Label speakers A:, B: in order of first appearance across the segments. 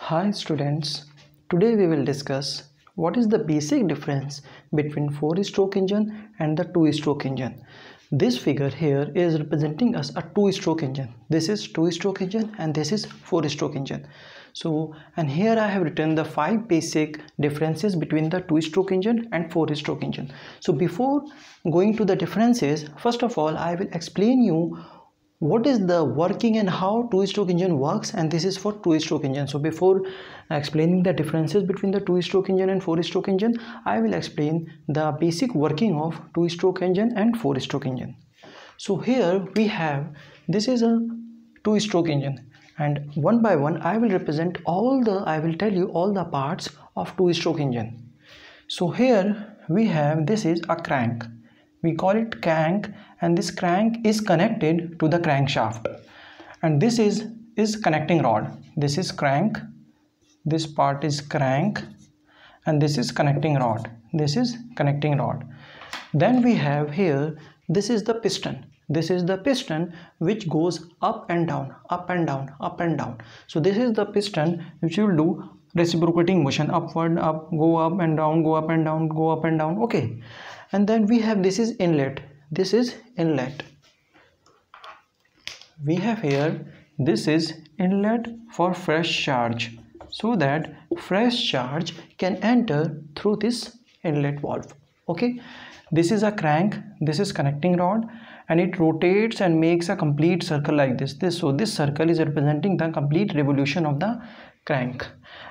A: Hi students, today we will discuss what is the basic difference between 4-stroke engine and the 2-stroke engine. This figure here is representing us a 2-stroke engine. This is 2-stroke engine and this is 4-stroke engine. And here I have written the 5 basic differences between the 2-stroke engine and 4-stroke engine. So before going to the differences, first of all I will explain you what is the working and how 2-stroke engine works, and this is for 2-stroke engine. So before explaining the differences between the 2-stroke engine and 4-stroke engine, I will explain the basic working of 2-stroke engine and 4-stroke engine. So here we have, this is a 2-stroke engine, and one by one I will tell you all the parts of 2-stroke engine. So here we have, this is a crank. We call it crank, and this crank is connected to the crankshaft, and this is connecting rod. This is crank, this part is crank, and this is connecting rod. This is connecting rod. Then we have here, this is the piston. This is the piston which goes up and down, up and down, up and down. So this is the piston which will do reciprocating motion, upward, up, go up and down, go up and down, go up and down. Okay. And then we have, this is inlet. This is inlet. We have here, this is inlet for fresh charge, so that fresh charge can enter through this inlet valve. Okay. This is a crank, this is connecting rod, and it rotates and makes a complete circle like this. So this circle is representing the complete revolution of the crank.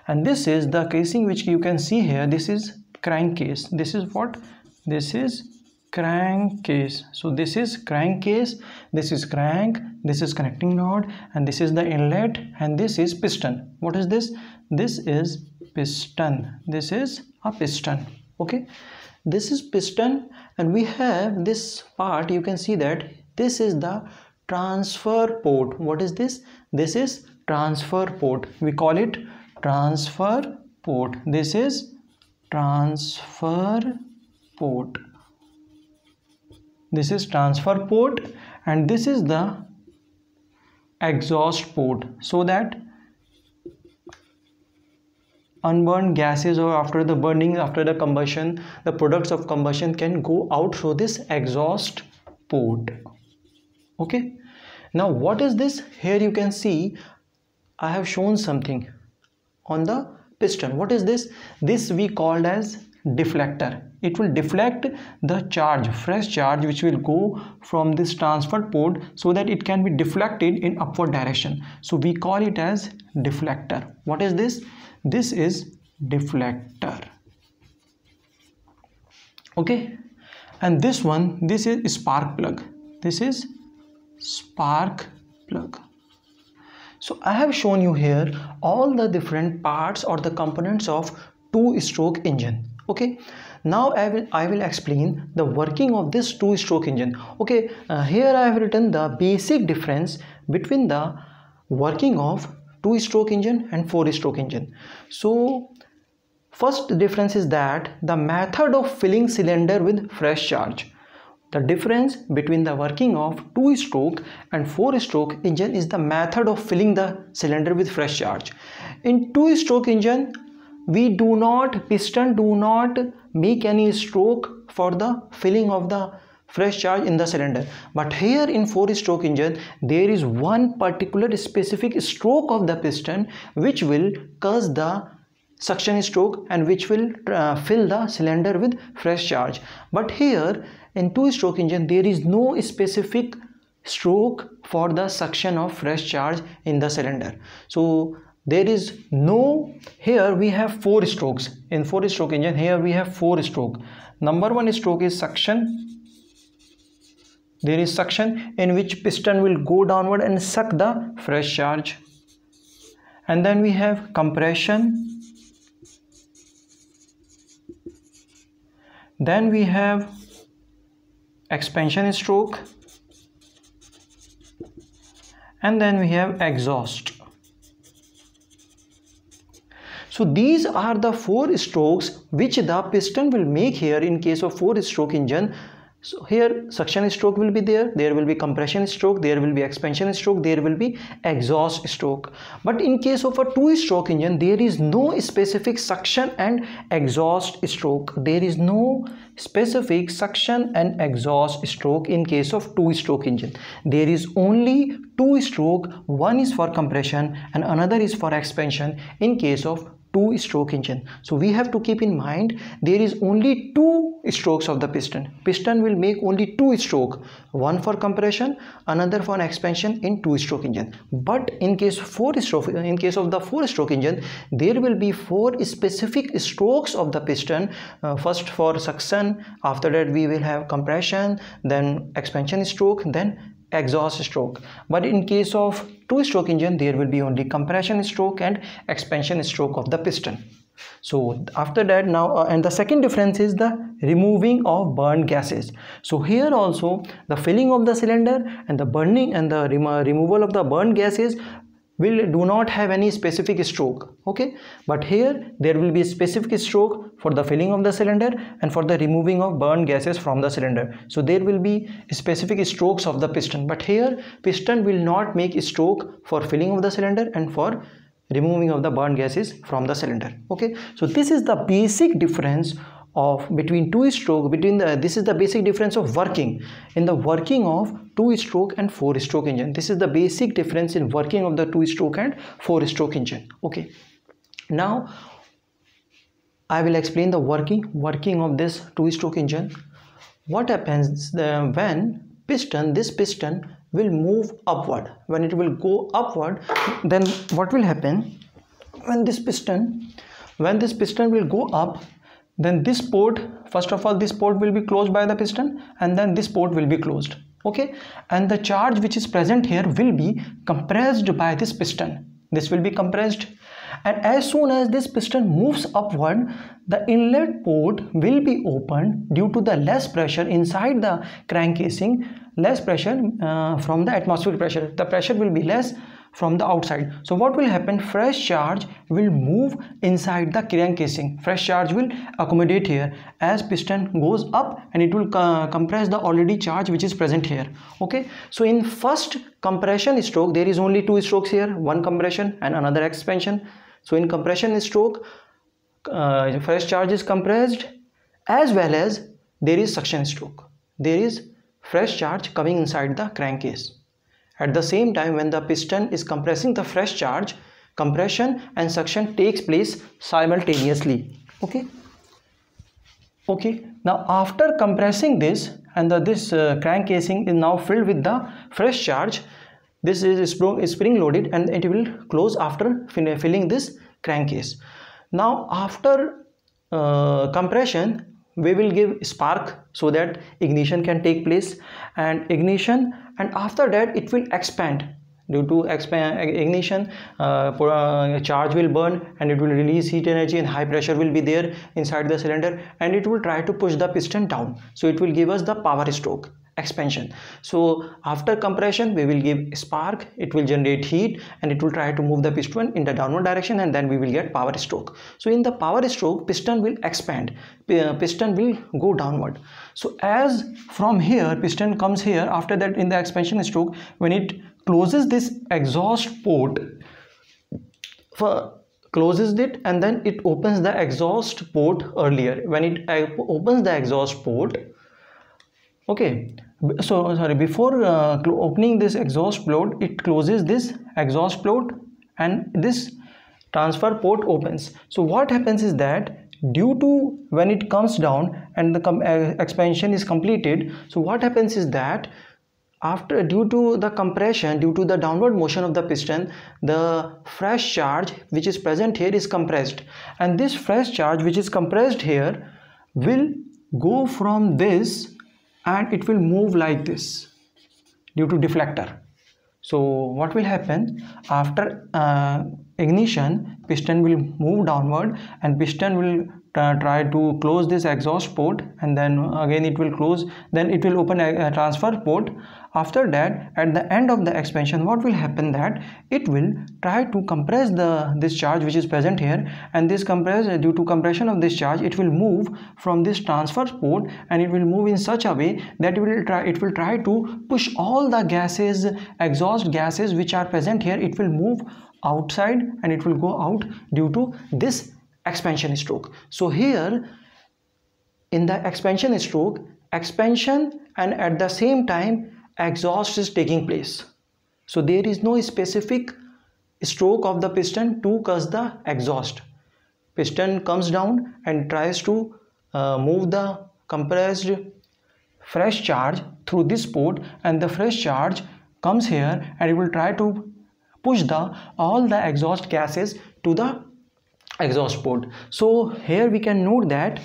A: And this is the casing which you can see here. This is crankcase. This is what? This is crankcase. So this is crankcase, this is crank, this is connecting rod, and this is the inlet, and this is piston. What is this? This is piston. This is a piston. Okay, this is piston, and we have this part. You can see that this is the transfer port. What is this? This is transfer port. We call it transfer port. This is transfer port. This is transfer port, and this is the exhaust port, so that unburned gases, or after the burning, after the combustion, the products of combustion can go out through this exhaust port. Okay, now what is this? Here you can see I have shown something on the piston. What is this? This we called as deflector. It will deflect the charge, fresh charge, which will go from this transfer port, so that it can be deflected in upward direction. So we call it as deflector. What is this? This is deflector. Okay, and this one, this is spark plug. This is spark plug. So I have shown you here all the different parts or the components of 2-stroke engine. Okay, now I will explain the working of this 2-stroke engine. Okay, here I have written the basic difference between the working of 2-stroke engine and 4-stroke engine. So first difference is that the method of filling cylinder with fresh charge. The difference between the working of 2-stroke and 4-stroke engine is the method of filling the cylinder with fresh charge. In 2-stroke engine, piston do not make any stroke for the filling of the fresh charge in the cylinder. But here in 4-stroke engine, there is one particular specific stroke of the piston which will cause the suction stroke and which will fill the cylinder with fresh charge. But here in 2-stroke engine, there is no specific stroke for the suction of fresh charge in the cylinder. So there is no, here we have 4 strokes. In 4-stroke engine, here we have 4 strokes. Number 1 stroke is suction. There is suction in which piston will go downward and suck the fresh charge. And then we have compression. Then we have expansion stroke. And then we have exhaust. So these are the 4 strokes which the piston will make here in case of 4-stroke engine, So here suction stroke will be there will be compression stroke, there will be expansion stroke, there will be exhaust stroke. But in case of a two-stroke engine, there is no specific suction and exhaust stroke. There is no specific suction and exhaust stroke in case of two-stroke engine. There is only two stroke, one is for compression and another is for expansion in case of two-stroke engine. So we have to keep in mind there is only two strokes of the piston. Piston will make only two stroke, one for compression, another for expansion in two-stroke engine. But in case of the four-stroke engine, there will be four specific strokes of the piston. First for suction, after that we will have compression, then expansion stroke, then exhaust stroke. But in case of two-stroke engine, there will be only compression stroke and expansion stroke of the piston. So after that now and the second difference is the removing of burned gases. So here also the filling of the cylinder and the burning and the removal of the burned gases do not have any specific stroke. Okay, but here there will be a specific stroke for the filling of the cylinder and for the removing of burned gases from the cylinder. So there will be specific strokes of the piston, but here piston will not make a stroke for filling of the cylinder and for removing of the burned gases from the cylinder. Okay, so this is the basic difference of between two-stroke, this is the basic difference of working in the working of two-stroke and four-stroke engine. This is the basic difference in working of the two-stroke and four-stroke engine. Okay, now I will explain the working of this two-stroke engine. What happens when this piston will move upward? When it will go upward, then what will happen when this piston will go up? Then this port, first of all this port will be closed by the piston and then this port will be closed. Okay, and the charge which is present here will be compressed by this piston. This will be compressed, and as soon as this piston moves upward, the inlet port will be opened due to the less pressure inside the crank casing, less pressure from the atmospheric pressure. The pressure will be less from the outside. So what will happen? Fresh charge will move inside the crank casing. Fresh charge will accommodate here as piston goes up, and it will compress the already charge which is present here. Okay, so in first compression stroke there is only two strokes here, one compression and another expansion. So in compression stroke, fresh charge is compressed, as well as there is suction stroke. There is fresh charge coming inside the crankcase. At the same time, when the piston is compressing the fresh charge, compression and suction takes place simultaneously. Okay, now after compressing this, and this crank casing is now filled with the fresh charge, this is spring loaded and it will close after filling this crankcase. Now after compression, we will give spark so that ignition can take place, and after that it will expand. Due to ignition, charge will burn and it will release heat energy, and high pressure will be there inside the cylinder, and it will try to push the piston down. So it will give us the power stroke, expansion. So after compression we will give spark, it will generate heat and it will try to move the piston in the downward direction, and then we will get power stroke. So in the power stroke, piston will expand, piston will go downward. So as from here piston comes here, after that in the expansion stroke, when it closes this exhaust port, closes it and then it opens the exhaust port earlier. When it opens the exhaust port, okay, so sorry, before opening this exhaust port, it closes this exhaust port and this transfer port opens. So what happens is that due to when it comes down and the expansion is completed, so what happens is that after, due to the compression, due to the downward motion of the piston, the fresh charge which is present here is compressed, and this fresh charge which is compressed here will go from this and it will move like this due to deflector. So what will happen after ignition, piston will move downward and piston will try to close this exhaust port, and then again it will close, then it will open a transfer port. After that, at the end of the expansion, what will happen that it will try to compress this charge which is present here, and this due to compression of this charge, it will move from this transfer port, and it will move in such a way that it will try to push all the gases, exhaust gases which are present here. It will move outside and it will go out due to this expansion stroke. So here in the expansion stroke, expansion and at the same time exhaust is taking place. So there is no specific stroke of the piston to cause the exhaust. Piston comes down and tries to move the compressed fresh charge through this port, and the fresh charge comes here and it will try to push all the exhaust gases to the exhaust port. So here we can note that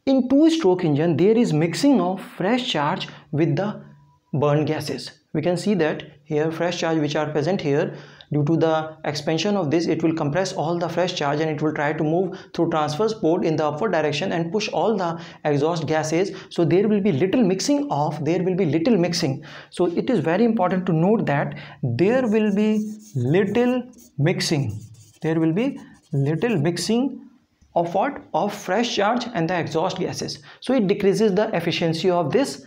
A: in two-stroke engine there is mixing of fresh charge with the burned gases. We can see that here fresh charge which are present here, due to the expansion of this, it will compress all the fresh charge and it will try to move through transverse port in the upward direction and push all the exhaust gases. So there will be little mixing. So it is very important to note that there will be little mixing. Of what? Of fresh charge and the exhaust gases. So it decreases the efficiency of this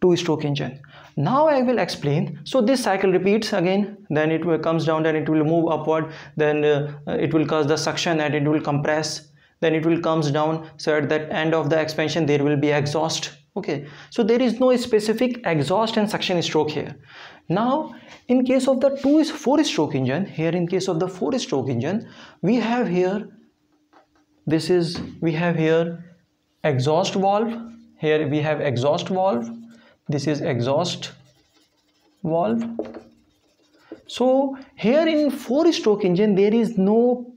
A: two-stroke engine. Now I will explain. So this cycle repeats again, then it comes down, then it will move upward, then it will cause the suction and it will compress, then it will comes down. So at the end of the expansion there will be exhaust. Okay, so there is no specific exhaust and suction stroke here. Now in case of the four-stroke engine, here in case of the four-stroke engine, we have here exhaust valve. Here we have exhaust valve. This is exhaust valve. So here in four-stroke engine there is no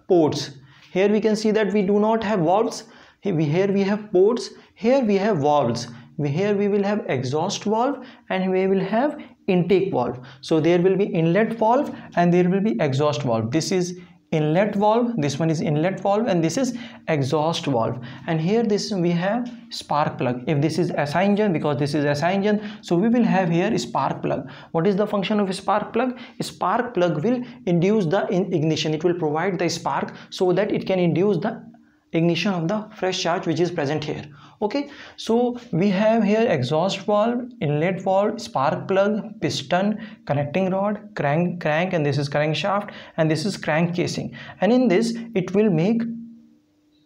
A: ports. Here we can see that we do not have valves. Here we have ports. Here we have valves. Here we will have exhaust valve and we will have intake valve. So there will be inlet valve and there will be exhaust valve. This is inlet valve, this one is inlet valve, and this is exhaust valve. And here we have spark plug. If this is SI engine, because this is SI engine, so we will have here spark plug. What is the function of a spark plug? A spark plug will induce the ignition. It will provide the spark so that it can induce the ignition of the fresh charge which is present here. Okay, so we have here exhaust valve, inlet valve, spark plug, piston, connecting rod, crank, and this is crankshaft, and this is crank casing. And in this it will make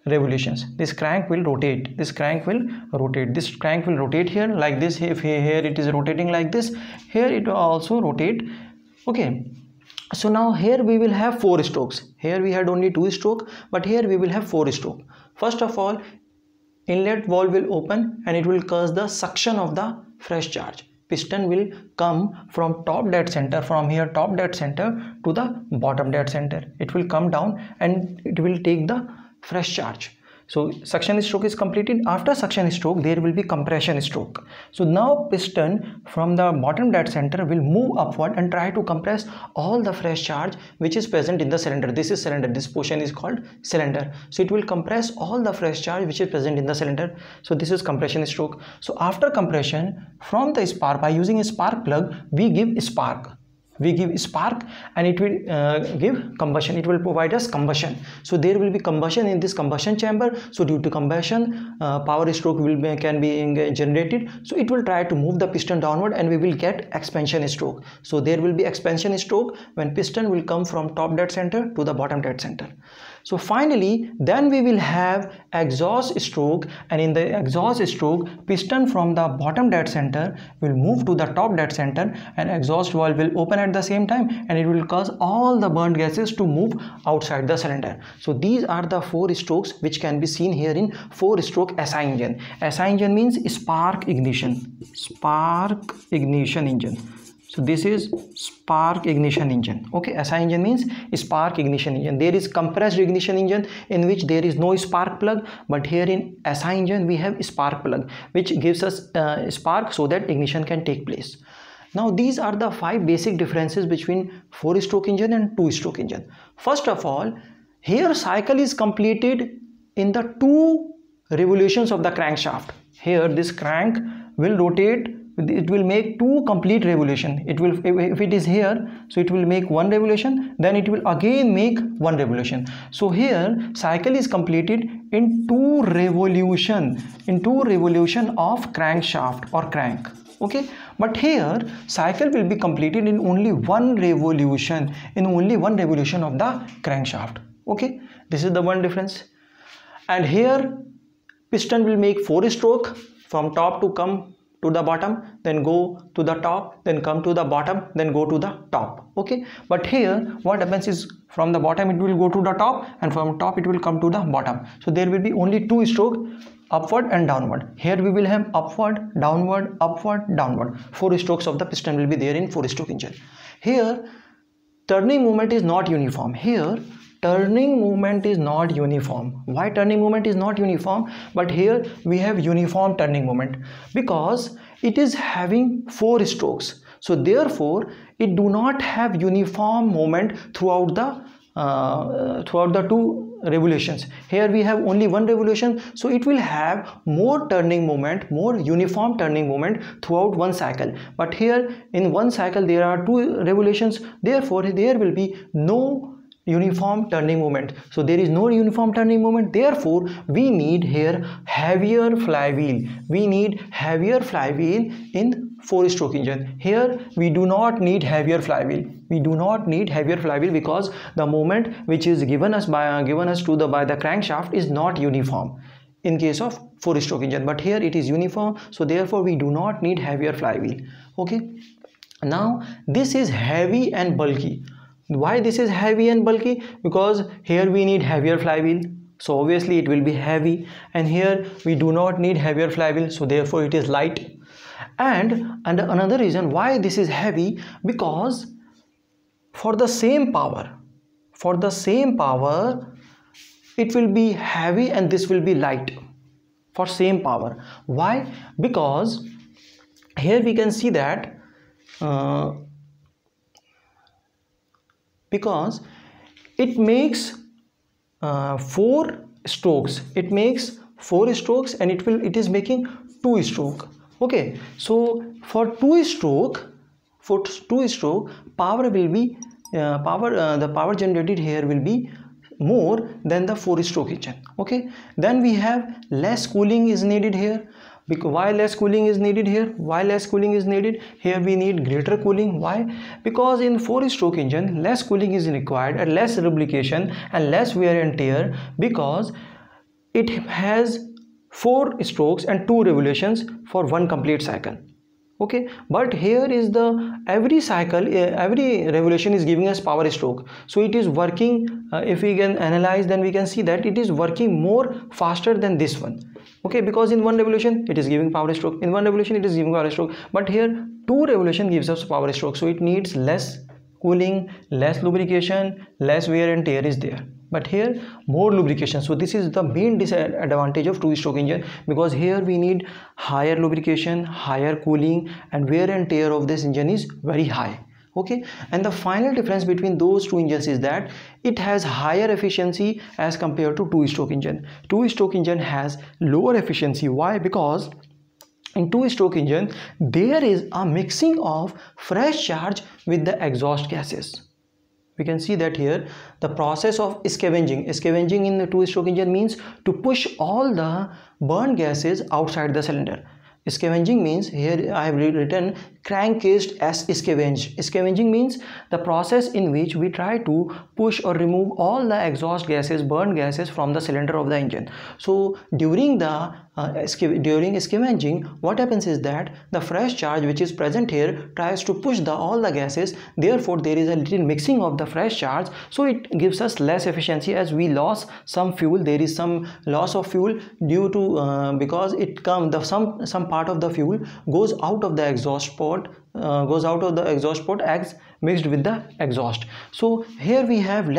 A: revolutions. This crank will rotate. This crank will rotate here like this. If here it is rotating like this, here it will also rotate. Okay, so now here we will have four strokes. Here we had only two stroke, but here we will have four stroke. First of all, inlet valve will open and it will cause the suction of the fresh charge. Piston will come from top dead center, from here top dead center to the bottom dead center. It will come down and it will take the fresh charge. So suction stroke is completed. After suction stroke there will be compression stroke. So now piston from the bottom dead center will move upward and try to compress all the fresh charge which is present in the cylinder. This is cylinder. This portion is called cylinder. So it will compress all the fresh charge which is present in the cylinder. So this is compression stroke. So after compression, from the spark, by using a spark plug, we give spark. And it will give combustion. It will provide us combustion. So there will be combustion in this combustion chamber. So due to combustion, power stroke can be generated. So it will try to move the piston downward and we will get expansion stroke. So there will be expansion stroke when piston will come from top dead center to the bottom dead center. So finally then we will have exhaust stroke, and in the exhaust stroke, piston from the bottom dead center will move to the top dead center and exhaust valve will open at the same time, and it will cause all the burned gases to move outside the cylinder. So these are the four strokes which can be seen here in four-stroke SI engine. SI engine means spark ignition engine. So this is spark ignition engine. Okay, SI engine means spark ignition engine. There is compressed ignition engine in which there is no spark plug, but here in SI engine we have spark plug which gives us spark so that ignition can take place. Now these are the 5 basic differences between 4-stroke engine and 2-stroke engine. First of all, here cycle is completed in the two revolutions of the crankshaft. Here this crank will rotate, it will make two complete revolution. It will, if it is here, so it will make one revolution, then it will again make one revolution. So here cycle is completed in two revolution of crankshaft or crank. Okay, but here cycle will be completed in only one revolution, of the crankshaft. Okay, this is the one difference. And here piston will make 4 stroke from top to come to the bottom, then go to the top, then come to the bottom, then go to the top. Okay, but here what happens is from the bottom it will go to the top, and from top it will come to the bottom. So there will be only 2 stroke, upward and downward. Here we will have upward, downward, upward, downward. 4 strokes of the piston will be there in 4-stroke engine. Here turning movement is not uniform. Here turning movement is not uniform. Why turning movement is not uniform? But here we have uniform turning movement because it is having 4 strokes. So therefore it do not have uniform movement throughout the two revolutions. Here we have only one revolution, so it will have more turning movement, more uniform turning movement throughout one cycle. But here in one cycle there are 2 revolutions, therefore there will be no uniform turning movement. So there is no uniform turning movement, therefore we need here heavier flywheel. We need heavier flywheel in 4-stroke engine. Here we do not need heavier flywheel. We do not need heavier flywheel because the moment which is given us by the crankshaft is not uniform in case of 4-stroke engine, but here it is uniform, so therefore we do not need heavier flywheel. Okay, now this is heavy and bulky. Why this is heavy and bulky? Because here we need heavier flywheel, so obviously it will be heavy, and here we do not need heavier flywheel, so therefore it is light. And another reason why this is heavy, because for the same power it will be heavy and this will be light for same power. Why? Because here we can see that because it makes 4 strokes. It makes 4 strokes and it is making 2 stroke. Okay, so for 2 stroke power will be the power generated here will be more than the 4-stroke engine. Okay, then we have less cooling is needed here. Because why less cooling is needed here? Why less cooling is needed? Here we need greater cooling. Why? Because in 4-stroke engine less cooling is required and less lubrication and less wear and tear, because it has 4 strokes and 2 revolutions for one complete cycle. Okay, but here is every cycle, every revolution is giving us power stroke, so it is working. If we can analyze, then we can see that it is working more faster than this one. Okay, because in one revolution it is giving power stroke, in one revolution it is giving power stroke, but here 2 revolution gives us power stroke, so it needs less cooling, less lubrication, less wear and tear is there, but here more lubrication. So this is the main disadvantage of 2-stroke engine, because here we need higher lubrication, higher cooling, and wear and tear of this engine is very high. Okay, and the final difference between those 2 engines is that it has higher efficiency as compared to 2-stroke engine. 2-stroke engine has lower efficiency. Why? Because in 2-stroke engine there is a mixing of fresh charge with the exhaust gases. We can see that here the process of scavenging in the 2-stroke engine means to push all the burn gases outside the cylinder. Scavenging means, here I have written crankcase as scavenge. Scavenging means the process in which we try to push or remove all the exhaust gases, burn gases from the cylinder of the engine. So during scavenging, what happens is that the fresh charge which is present here tries to push all the gases, therefore there is a little mixing of the fresh charge, so it gives us less efficiency as we lost some fuel. There is some loss of fuel due to because it comes some part of the fuel goes out of the exhaust port, as mixed with the exhaust. So here we have less